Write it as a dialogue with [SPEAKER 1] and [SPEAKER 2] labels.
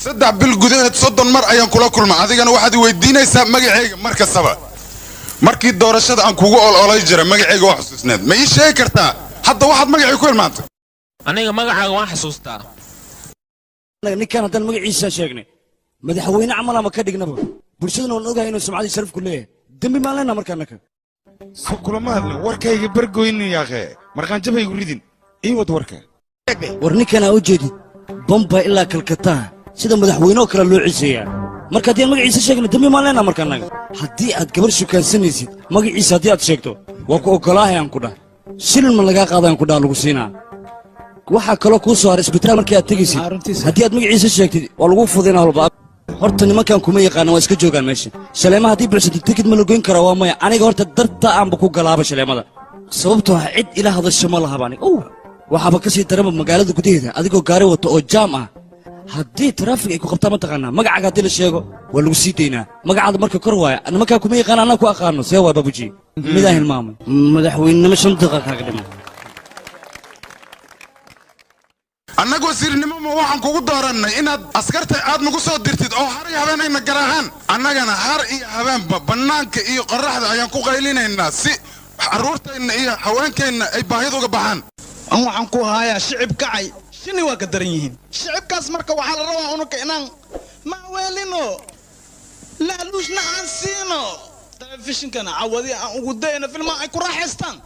[SPEAKER 1] saddex bil gudaheed 30 mar ayaan kula kulmaa adigana waxaad weydiinaysaa magacayga markastaba markii doorashada aan kugu ololay jira magacayga wax xasuusneed ma ii sheegi kartaa hadda waxaad magacayga ku ilmaantay
[SPEAKER 2] aniga magacaaga waan xasuustaa
[SPEAKER 3] ninkan haddaan magaciisa sheegnay madaxweyne camal ama ka dhignaba bulshadana waan ogahay inuu sumcadii sharaf ku leeyahay dambi maan leenaa markaanaka
[SPEAKER 1] kulama hadlin warkayga bargoyni yaaqee markaan jabaygu ridin ii wad warka
[SPEAKER 3] war ninkanaa u jeedid bombay ilaa kalkataa sida madaxweyne oo kale loo ciseeyaa marka haddii aan magaciisa sheegnay dambi maan leenaa markaannaga haddii aad gabar shukaansanaysid magaciisa haddii aad sheegto waa ku ogolaahay aan ku dhah shilin ma lagaa qaada aan ku dhaha lagu siinaa waxaa kaloo kuu soo haray isbitaal markii aad tegaysid haddii aad magaciisa sheegtid waa lagu fudinaa walba horta nimankan kuma yaqaana waa iska joogaan meesha shaleemaha haddii buuxsatid tikid ma la goyn karaa waa maya aniga horta darta aanba ku galaaba shaleemada sababtoo ah cid ila hadasho ma lahaba aniga waxaaba ka sii daraba magaalada gudaheeda adigoo gaari wato oo jaam ah haddii taraafig ay ku qabtaa mataqaanaa magacaaga haddii la sheego waa lagu sii daynaa magacaada marka kor waaya nimankaa kuma yaqaana anaa ku aqaano see waa babuji midaan hilmaamay madaxweynenimo 5 daqiiqa kaaga dhiman
[SPEAKER 1] annagu wasiirnimo ma waxaan kugu doorannay inaad askarta aad nagu soo dirtid oo har iyo habeenayna garaahaan annagana har iyo habeenba bannaanka iyo qorraxda ayaan ku qaylinaynaa si carruurtayna iyo haweenkeenna ay baahida uga baxaan
[SPEAKER 4] an waxaan ku hayaa shicib kacay shini waa ka daran yihiin shicibkaas marka waxaa la rabaa unuka inaan maaweelino laaluushna aan siino telefishinkana cawadi aan ugu dayno filmaa ay ku raaxaystaan